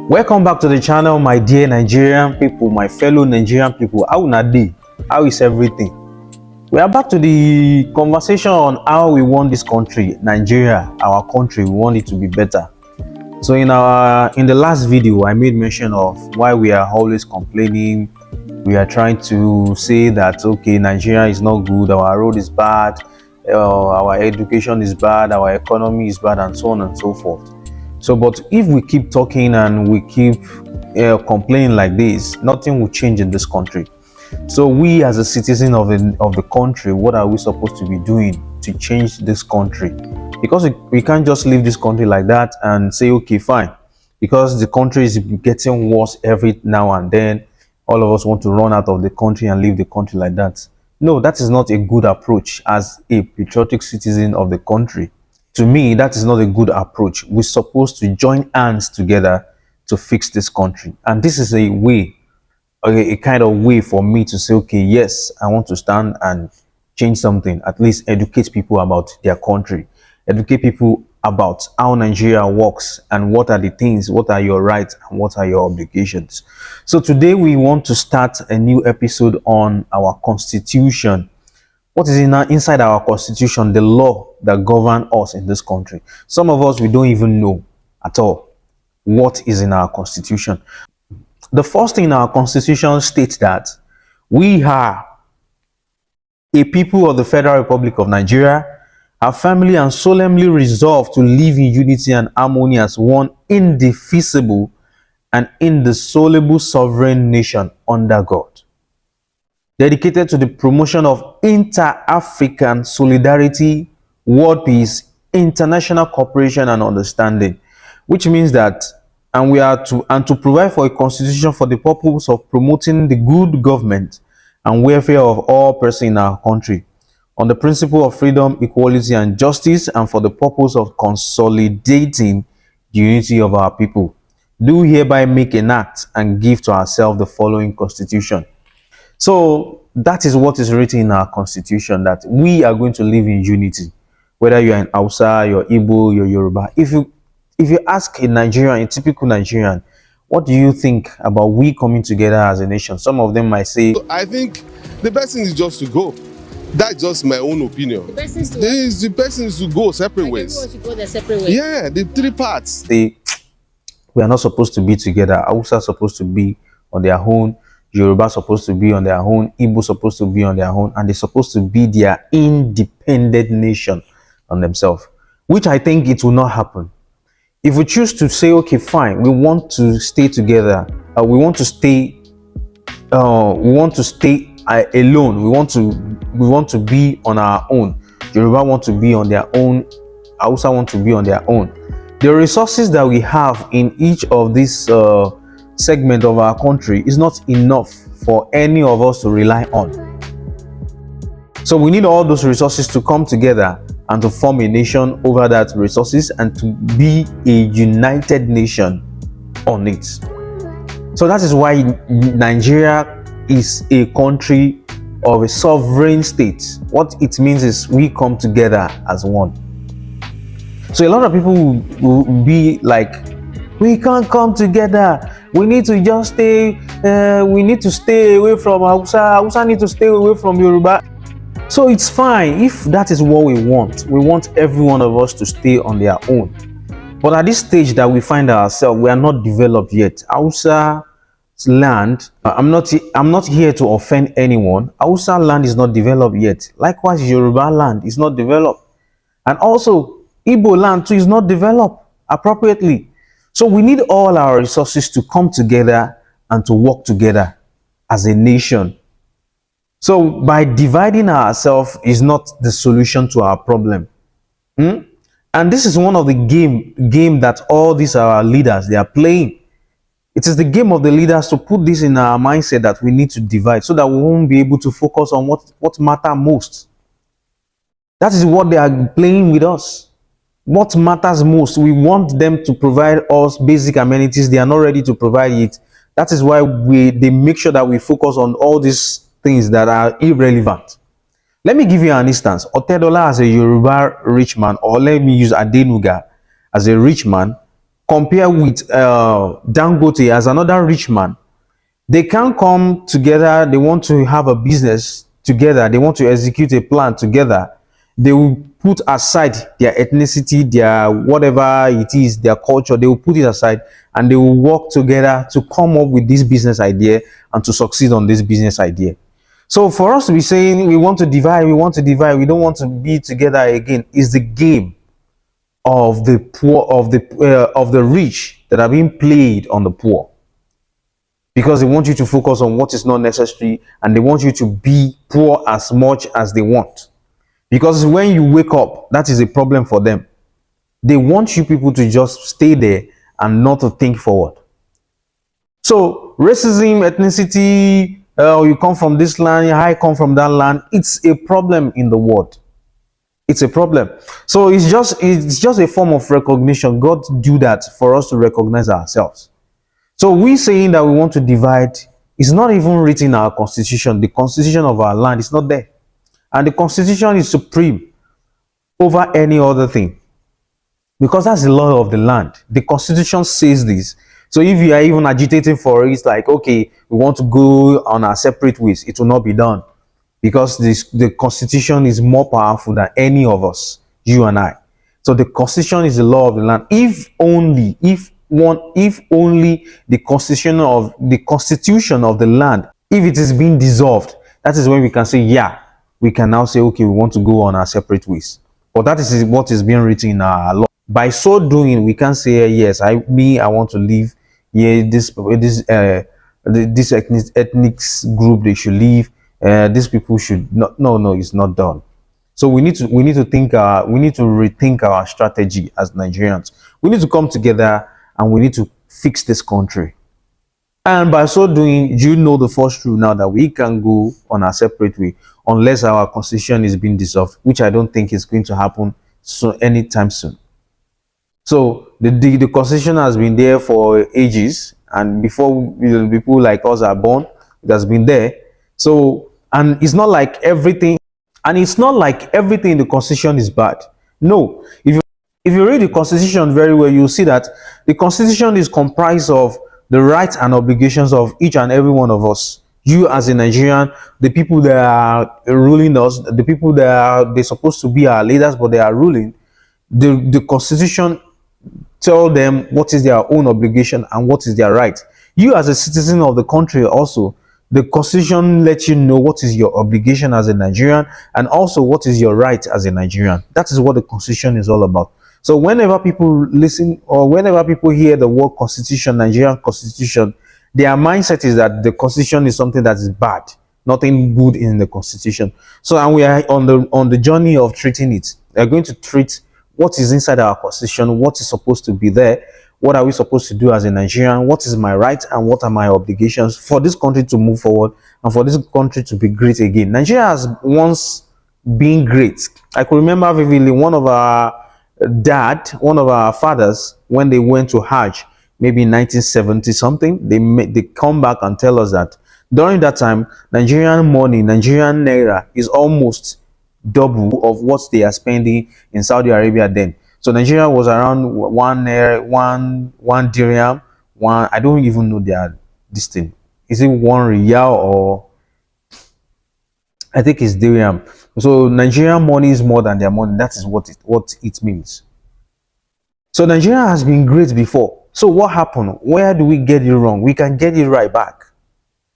Welcome back to the channel, my dear Nigerian people, my fellow Nigerian people. How una dey? How is everything? We are back to the conversation on how we want this country, Nigeria, our country. We want it to be better. So in the last video, I made mention of why we are always complaining. We are trying to say that okay, Nigeria is not good, our road is bad, our education is bad, our economy is bad, and so on and so forth. So, but if we keep talking and we keep complaining like this, nothing will change in this country. So we as a citizen of the country, what are we supposed to be doing to change this country? Because we can't just leave this country like that and say, okay, fine. Because the country is getting worse every now and then, all of us want to run out of the country and leave the country like that. No, that is not a good approach as a patriotic citizen of the country. To me, that is not a good approach. We're supposed to join hands together to fix this country. And this is a way, a kind of way for me to say, okay, yes, I want to stand and change something, at least educate people about their country, educate people about how Nigeria works and what are the things, what are your rights and what are your obligations. So today we want to start a new episode on our constitution. What is inside our constitution, the law that govern us in this country? Some of us, we don't even know at all what is in our constitution. The first thing in our constitution states that we are a people of the Federal Republic of Nigeria, are firmly and solemnly resolved to live in unity and harmony as one indivisible and indissoluble sovereign nation under God, dedicated to the promotion of inter-African solidarity, world peace, international cooperation and understanding, which means that to provide for a constitution for the purpose of promoting the good government and welfare of all persons in our country, on the principle of freedom, equality and justice, and for the purpose of consolidating the unity of our people, do hereby make an act and give to ourselves the following constitution. So that is what is written in our constitution, that we are going to live in unity, whether you're in Hausa, you're Igbo, you're Yoruba. If you ask a Nigerian, a typical Nigerian, what do you think about we coming together as a nation? Some of them might say, I think the best thing is just to go. That's just my own opinion. The person is to go separate ways. Everyone should go their separate ways. Yeah, the three parts. we are not supposed to be together. Hausa supposed to be on their own, Yoruba supposed to be on their own, Igbo supposed to be on their own, and they're supposed to be their independent nation on themselves, which I think it will not happen. If we choose to say, okay, fine, we want to stay together, we want to stay alone, we want to be on our own, Yoruba want to be on their own, Hausa want to be on their own, the resources that we have in each of these segment of our country is not enough for any of us to rely on. So we need all those resources to come together and to form a nation over that resources and to be a united nation on it. So that is why Nigeria is a country of a sovereign state. What it means is we come together as one. So a lot of people will be like, we can't come together, we need to just stay, we need to stay away from Hausa, Hausa need to stay away from Yoruba. So it's fine if that is what we want. We want every one of us to stay on their own. But at this stage that we find ourselves, we are not developed yet. Hausa's land, I'm not here to offend anyone. Hausa land is not developed yet. Likewise, Yoruba land is not developed. And also, Igbo land too is not developed appropriately. So we need all our resources to come together and to work together as a nation. So by dividing ourselves is not the solution to our problem. And this is one of the game that all these our leaders, they are playing. It is the game of the leaders to put this in our mindset that we need to divide so that we won't be able to focus on what matters most. That is what they are playing with us. What matters most, we want them to provide us basic amenities. They are not ready to provide it. That is why they make sure that we focus on all these things that are irrelevant. Let me give you an instance. Otedola as a Yoruba rich man, or let me use Adenuga as a rich man, compare with Dangote as another rich man. They can't come together. They want to have a business together. They want to execute a plan together. They will put aside their ethnicity, their whatever it is, their culture. They will put it aside and they will work together to come up with this business idea and to succeed on this business idea. So for us to be saying we want to divide, we don't want to be together again, is the game of the poor, of the rich that are being played on the poor, because they want you to focus on what is not necessary and they want you to be poor as much as they want. Because when you wake up, that is a problem for them. They want you people to just stay there and not to think forward. So racism, ethnicity, you come from this land, I come from that land, it's a problem in the world. It's a problem. So it's just a form of recognition. God do that for us to recognize ourselves. So we saying that we want to divide is not even written in our constitution. The constitution of our land is not there. And the constitution is supreme over any other thing, because that's the law of the land. The constitution says this. So if you are even agitating for it, it's like, okay, we want to go on our separate ways, it will not be done, because the constitution is more powerful than any of us, you and I. So the constitution is the law of the land. If only the constitution of the land, if it is being dissolved, that is when we can say, yeah, we can now say, okay, we want to go on our separate ways. But that is what is being written in our law. By so doing, we can say, yes, I want to leave. Yeah, this ethnic group, they should leave. These people should not. No, it's not done. So we need to rethink our strategy as Nigerians. We need to come together and we need to fix this country. And by so doing, you know the first rule now, that we can go on a separate way unless our constitution is being dissolved, which I don't think is going to happen anytime soon. So the constitution has been there for ages, and before people like us are born, it has been there. So, and it's not like everything in the constitution is bad. No, if you read the constitution very well, you'll see that the constitution is comprised of the rights and obligations of each and every one of us. You as a Nigerian, the people that are ruling us, the people that they're supposed to be our leaders, but they are ruling. The constitution tell them what is their own obligation and what is their right. You as a citizen of the country also, the constitution lets you know what is your obligation as a Nigerian and also what is your right as a Nigerian. That is what the constitution is all about. So whenever people listen or whenever people hear the word constitution, Nigerian constitution, their mindset is that the constitution is something that is bad, nothing good in the constitution. So, and we are on the journey of treating it. We are going to treat what is inside our constitution, what is supposed to be there, what are we supposed to do as a Nigerian, what is my right and what are my obligations for this country to move forward and for this country to be great again. Nigeria has once been great. I could remember vividly one of our fathers, when they went to Hajj, maybe in 1970 something, they come back and tell us that during that time, Nigerian money, Nigerian naira is almost double of what they are spending in Saudi Arabia then. So Nigeria was around one dirham, I don't even know this thing. Is it 1 riyal or I think it's dirham. So Nigerian money is more than their money. That is what it means. So Nigeria has been great before. So what happened? Where do we get it wrong? We can get it right back.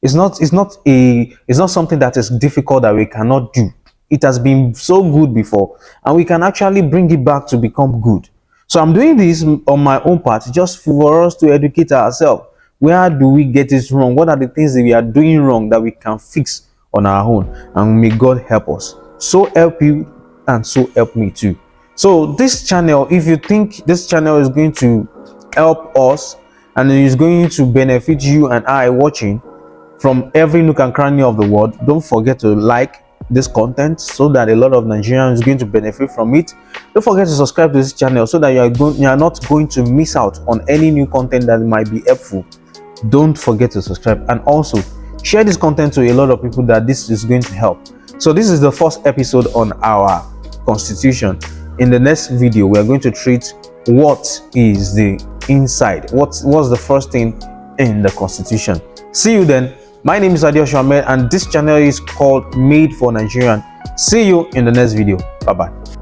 It's not something that is difficult that we cannot do. It has been so good before, and we can actually bring it back to become good. So I'm doing this on my own part, just for us to educate ourselves. Where do we get it wrong? What are the things that we are doing wrong that we can fix on our own? And may God help us. So help you and so help me too. So this channel, if you think this channel is going to help us and it is going to benefit you and I watching from every nook and cranny of the world, don't forget to like this content so that a lot of Nigerians are going to benefit from it. Don't forget to subscribe to this channel so that you are not going to miss out on any new content that might be helpful. Don't forget to subscribe, and also share this content to a lot of people that this is going to help. So this is the first episode on our constitution. In the next video, we are going to treat what is the inside? What's the first thing in the constitution? See you then. My name is Adeosun Ahmed and this channel is called Made for Nigerian. See you in the next video. Bye bye.